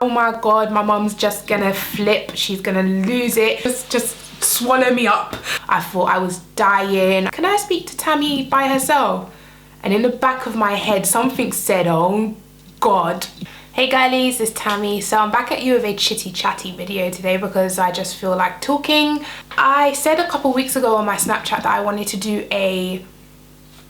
Oh my god, my mum's just gonna flip, she's gonna lose it, just swallow me up. I thought I was dying. Can I speak to Tammy by herself? And in the back of my head something said, oh god. Hey girlies, it's Tammy. So I'm back at you with a chitty chatty video today because I just feel like talking. I said a couple weeks ago on my Snapchat that I wanted to do a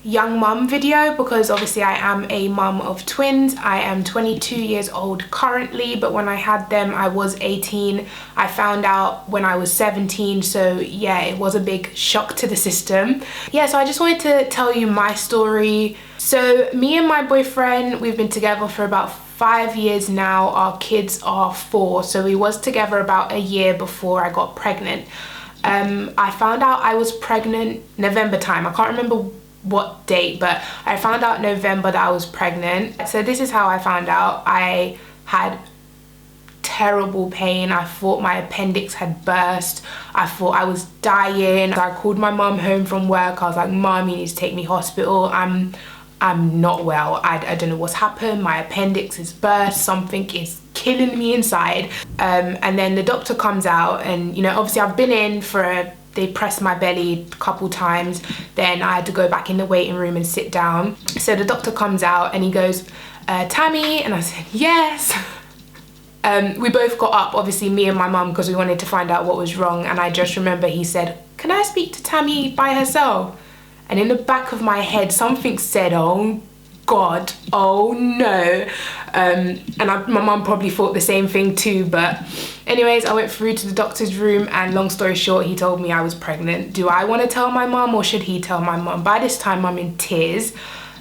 young mum video because obviously I am a mum of twins. I am 22 years old currently, but when I had them I was 18. I found out when I was 17, so yeah, it was a big shock to the system. Yeah, so I just wanted to tell you my story. So me and my boyfriend, we've been together for about 5 years now. Our kids are 4, so we was together about a year before I got pregnant. I found out I was pregnant November time. I can't remember what date, but I found out November that I was pregnant. So this is how I found out. I had terrible pain. I thought my appendix had burst. I thought I was dying. I called my mum home from work. I was like, Mum, you need to take me hospital. I'm not well. I don't know what's happened. My appendix is burst. Something is killing me inside. And then the doctor comes out and, you know, obviously I've been in for they pressed my belly a couple times. Then I had to go back in the waiting room and sit down. So the doctor comes out and he goes, Tammy? And I said, yes. We both got up, obviously me and my mum, because we wanted to find out what was wrong. And I just remember he said, can I speak to Tammy by herself? And in the back of my head, something said, oh God, oh no. My mum probably thought the same thing too, but anyways, I went through to the doctor's room and long story short, he told me I was pregnant. Do I want to tell my mum or should he tell my mum? By this time, I'm in tears.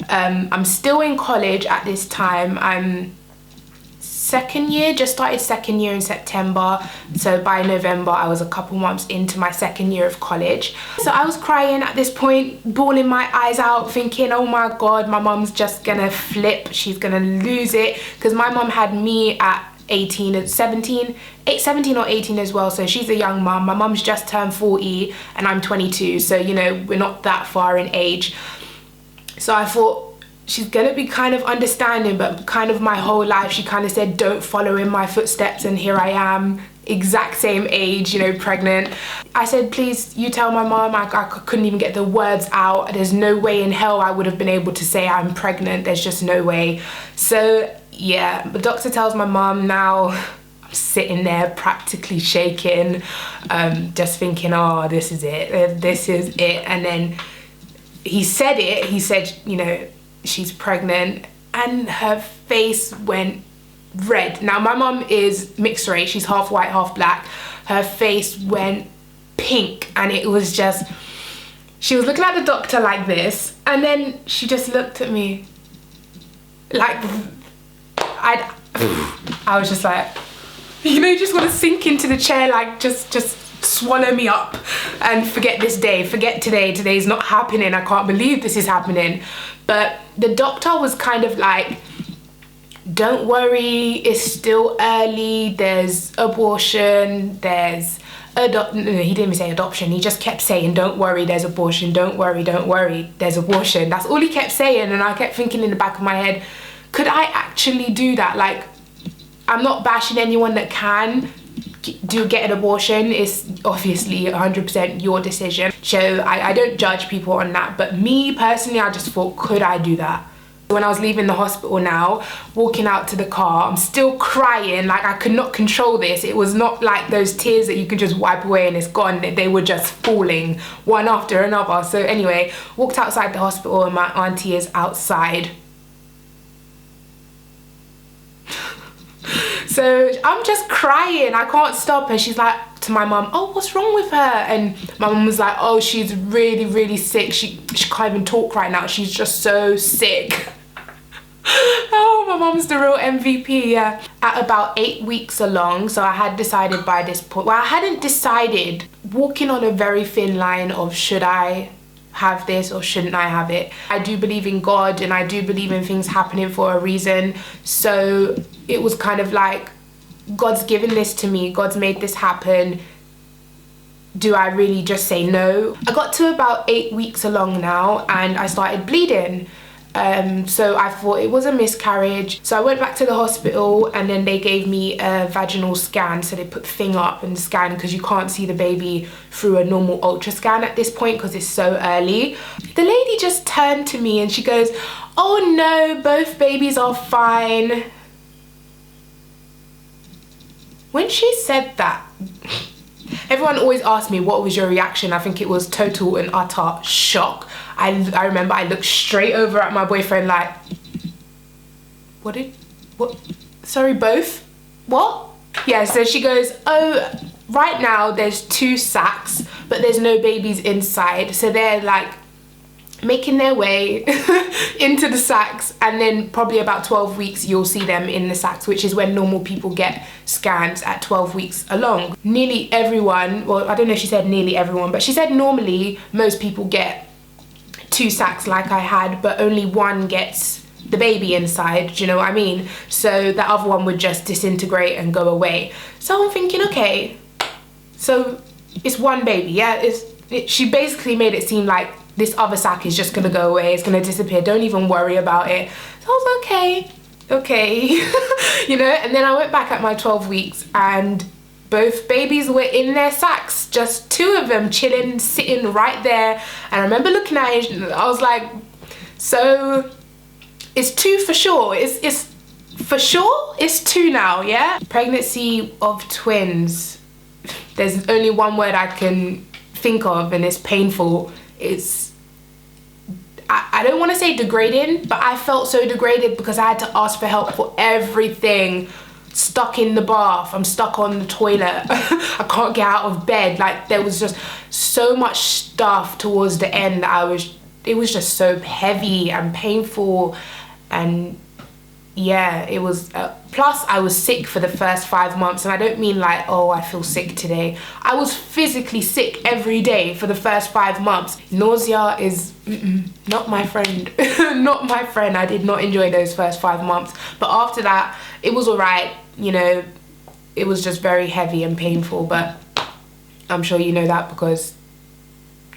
I'm still in college at this time. I'm second year, just started second year in September. So by November, I was a couple months into my second year of college. So I was crying at this point, bawling my eyes out, thinking, oh my God, my mum's just gonna flip. She's gonna lose it. Because my mum had me at 17 or 18 as well. So she's a young mum. My mum's just turned 40 and I'm 22. So, you know, we're not that far in age. So I thought, she's gonna be kind of understanding, but kind of my whole life she kind of said don't follow in my footsteps, and here I am, exact same age, you know, pregnant. I said, please, you tell my mom. I couldn't even get the words out. There's no way in hell I would have been able to say I'm pregnant. There's just no way. So yeah, the doctor tells my mom. Now I'm sitting there practically shaking, just thinking, oh, this is it, this is it. And then he said it, he said, you know, she's pregnant, and her face went red. Now my mum is mixed race, she's half white, half black. Her face went pink and it was just, she was looking at the doctor like this, and then she just looked at me like, I was just like, you know, you just want to sink into the chair, like just swallow me up and forget this day, forget today. Today's not happening. I can't believe this is happening. But the doctor was kind of like, don't worry, it's still early, there's abortion, there's no, he didn't even say adoption, he just kept saying don't worry, there's abortion, don't worry, there's abortion. That's all he kept saying. And I kept thinking in the back of my head, could I actually do that? Like, I'm not bashing anyone that can get an abortion. It's obviously 100% your decision, so I don't judge people on that, but me personally, I just thought, could I do that? When I was leaving the hospital now, walking out to the car, I'm still crying, like I could not control this. It was not like those tears that you can just wipe away and it's gone. They were just falling one after another. So anyway, walked outside the hospital and my auntie is outside. So I'm just crying, I can't stop, and she's like to my mum, oh, what's wrong with her? And my mum was like, oh, she's really sick. She can't even talk right now. She's just so sick. Oh, my mum's the real MVP, yeah. At about 8 weeks along, so I had decided by this point, well, I hadn't decided, walking on a very thin line of should I have this or shouldn't I have it. I do believe in God and I do believe in things happening for a reason. So it was kind of like, God's given this to me, God's made this happen. Do I really just say no? I got to about 8 weeks along now and I started bleeding. So I thought it was a miscarriage. So I went back to the hospital, and then they gave me a vaginal scan. So they put the thing up and scan, because you can't see the baby through a normal ultrasound at this point because it's so early. The lady just turned to me and she goes, "Oh no, both babies are fine." When she said that, everyone always asked me what was your reaction. I think it was total and utter shock. I remember I looked straight over at my boyfriend like, what? Sorry, both? What? Yeah, so she goes, "Oh, right now there's 2 sacs, but there's no babies inside." So they're like making their way into the sacs, and then probably about 12 weeks you'll see them in the sacs, which is when normal people get scans at 12 weeks along. Nearly everyone, well, I don't know if she said nearly everyone, but she said normally most people get 2 sacs like I had, but only one gets the baby inside, do you know what I mean? So the other one would just disintegrate and go away. So I'm thinking, okay, so it's one baby, yeah? She basically made it seem like this other sac is just gonna go away, it's gonna disappear, don't even worry about it. So I was okay, you know? And then I went back at my 12 weeks and both babies were in their sacs, just 2 of them chilling, sitting right there. And I remember looking at it, I was like, so it's 2 for sure, it's for sure, it's 2 now, yeah? Pregnancy of twins, there's only one word I can think of, and it's painful. It's, I don't want to say degrading, but I felt so degraded because I had to ask for help for everything. Stuck in the bath, I'm stuck on the toilet, I can't get out of bed. Like, there was just so much stuff towards the end that it was just so heavy and painful. And yeah, it was, plus I was sick for the first 5 months, and I don't mean like, oh, I feel sick today. I was physically sick every day for the first 5 months. Nausea is not my friend. Not my friend. I did not enjoy those first 5 months, but after that it was all right, you know. It was just very heavy and painful, but I'm sure you know that because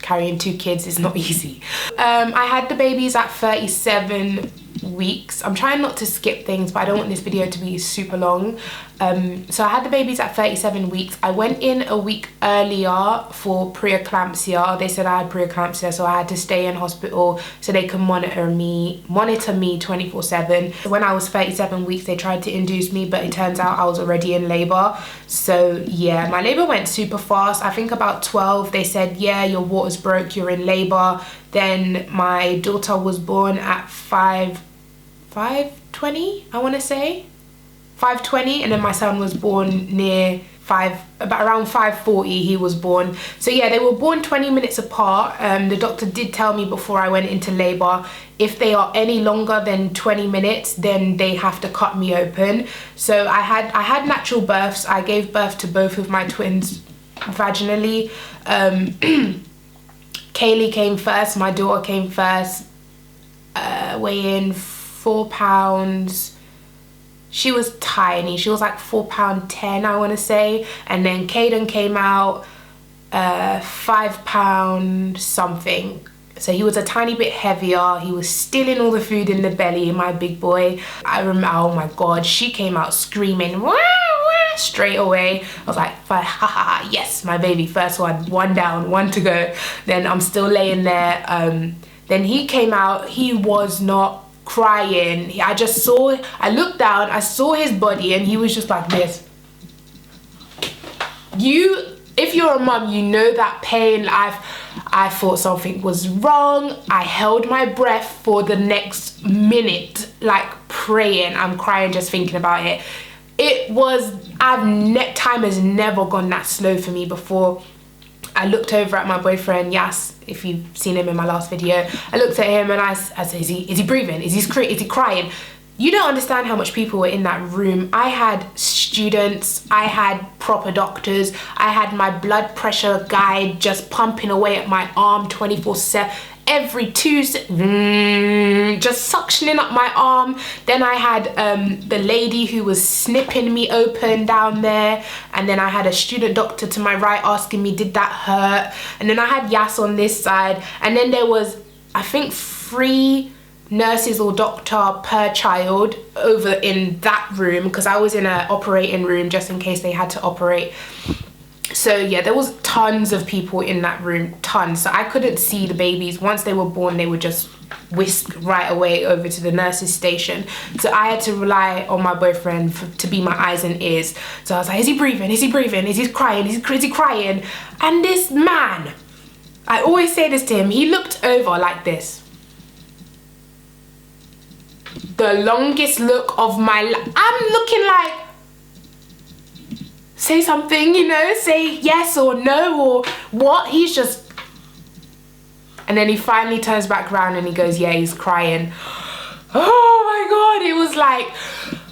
carrying 2 kids is not easy. I had the babies at 37 weeks. I'm trying not to skip things, but I don't want this video to be super long. So I had the babies at 37 weeks. I went in a week earlier for preeclampsia. They said I had preeclampsia, so I had to stay in hospital so they could monitor me 24/7. When I was 37 weeks, they tried to induce me, but it turns out I was already in labor. So yeah, my labor went super fast. I think about 12, they said, yeah, your water's broke, you're in labor. Then my daughter was born at 5:20, I want to say 5:20, and then my son was born near about around 5:40 he was born. So yeah, they were born 20 minutes apart. The doctor did tell me before I went into labor, if they are any longer than 20 minutes, then they have to cut me open. So I had natural births. I gave birth to both of my twins vaginally. Kaylee came first, my daughter came first, weighing 4 pounds. She was tiny, she was like 4 pound 10, I want to say. And then Caden came out 5 pound something. So he was a tiny bit heavier. He was stealing all the food in the belly, my big boy. I remember, oh my God, she came out screaming, wah, wah, straight away. I was like, ha ha ha, yes, my baby, first one down, 1 to go. Then I'm still laying there. Then he came out, he was not crying. I looked down, I saw his body, and he was just like this. If you're a mum, you know that pain. I thought something was wrong. I held my breath for the next minute, like praying. I'm crying just thinking about it. Time has never gone that slow for me before. I looked over at my boyfriend, Yas, if you've seen him in my last video. I looked at him and I said, is he breathing? Is he crying? You don't understand how much people were in that room. I had students, I had proper doctors, I had my blood pressure guide just pumping away at my arm 24/7. Every 2 seconds, just suctioning up my arm. Then I had the lady who was snipping me open down there. And then I had a student doctor to my right asking me, did that hurt? And then I had Yas on this side. And then there was, I think, 3 nurses or doctor per child over in that room, because I was in an operating room just in case they had to operate. So yeah, there was tons of people in that room, tons. So I couldn't see the babies. Once they were born, they would just whisk right away over to the nurses station. So I had to rely on my boyfriend to be my eyes and ears. So I was like, is he breathing? Is he breathing? Is he crying? Is he crying? And this man, I always say this to him, he looked over like this. The longest look of my life. I'm looking like, say something, you know, say yes or no or what. He's just, and then he finally turns back around and he goes, yeah, he's crying. Oh my God, it was like,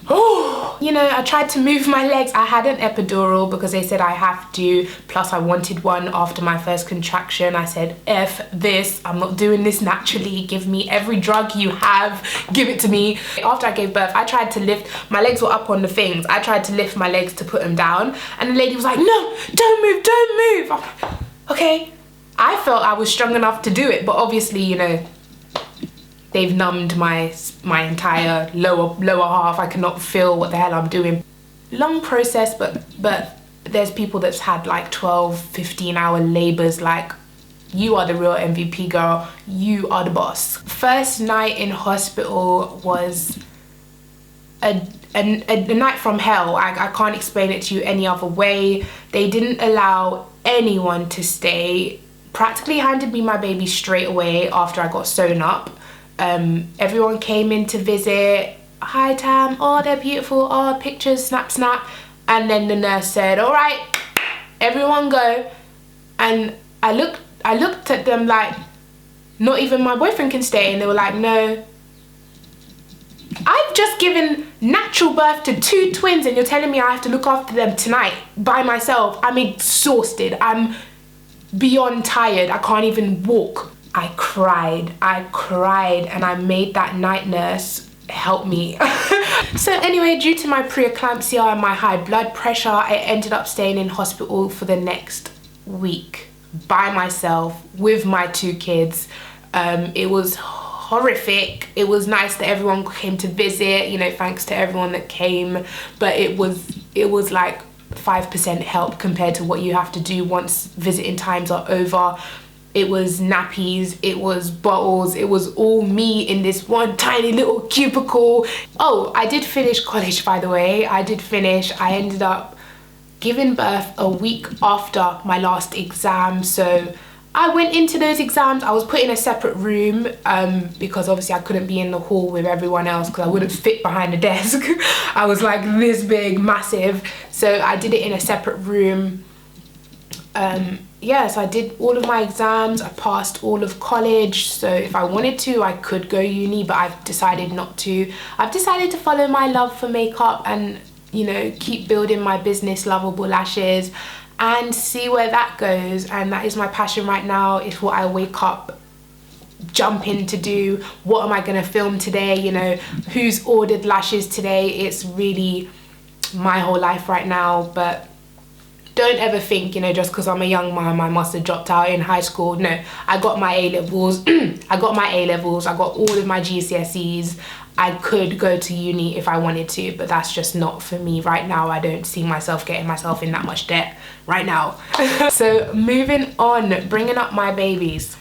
oh, you know, I tried to move my legs. I had an epidural because they said I have to, plus I wanted one after my first contraction. I said, F this, I'm not doing this naturally. Give me every drug you have, give it to me. After I gave birth, I tried to lift, my legs were up on the things. I tried to lift my legs to put them down, and the lady was like, no, don't move, don't move. I'm like, okay. I felt I was strong enough to do it, but obviously, you know, they've numbed my entire lower half. I cannot feel what the hell I'm doing. Long process, but there's people that's had like 12, 15-hour labors. Like, you are the real MVP, girl. You are the boss. First night in hospital was a night from hell. I can't explain it to you any other way. They didn't allow anyone to stay. Practically handed me my baby straight away after I got sewn up. Everyone came in to visit. Hi Tam, oh they're beautiful, oh pictures, snap snap. And then the nurse said, all right, everyone go. And I looked at them like, not even my boyfriend can stay. And they were like, no, I've just given natural birth to 2 twins and you're telling me I have to look after them tonight by myself. I'm exhausted, I'm beyond tired, I can't even walk. I cried, and I made that night nurse help me. So anyway, due to my preeclampsia and my high blood pressure, I ended up staying in hospital for the next week by myself with my 2 kids. It was horrific. It was nice that everyone came to visit, you know, thanks to everyone that came, but it was like 5% help compared to what you have to do once visiting times are over. It was nappies, it was bottles, it was all me in this one tiny little cubicle. Oh, I did finish college, by the way. I did finish. I ended up giving birth a week after my last exam. So I went into those exams. I was put in a separate room because obviously I couldn't be in the hall with everyone else because I wouldn't fit behind a desk. I was like this big, massive. So I did it in a separate room. Yeah, so I did all of my exams. I passed all of college. So if I wanted to, I could go uni, but I've decided not to. I've decided to follow my love for makeup and, you know, keep building my business, Lovable Lashes, and see where that goes. And that is my passion right now. It's what I wake up, jump in to do. What am I gonna film today? You know, who's ordered lashes today? It's really my whole life right now. But don't ever think, you know, just because I'm a young mom, I must have dropped out in high school. No, I got my A-levels. I got my A-levels. I got all of my GCSEs. I could go to uni if I wanted to, but that's just not for me right now. I don't see myself getting myself in that much debt right now. So moving on, bringing up my babies.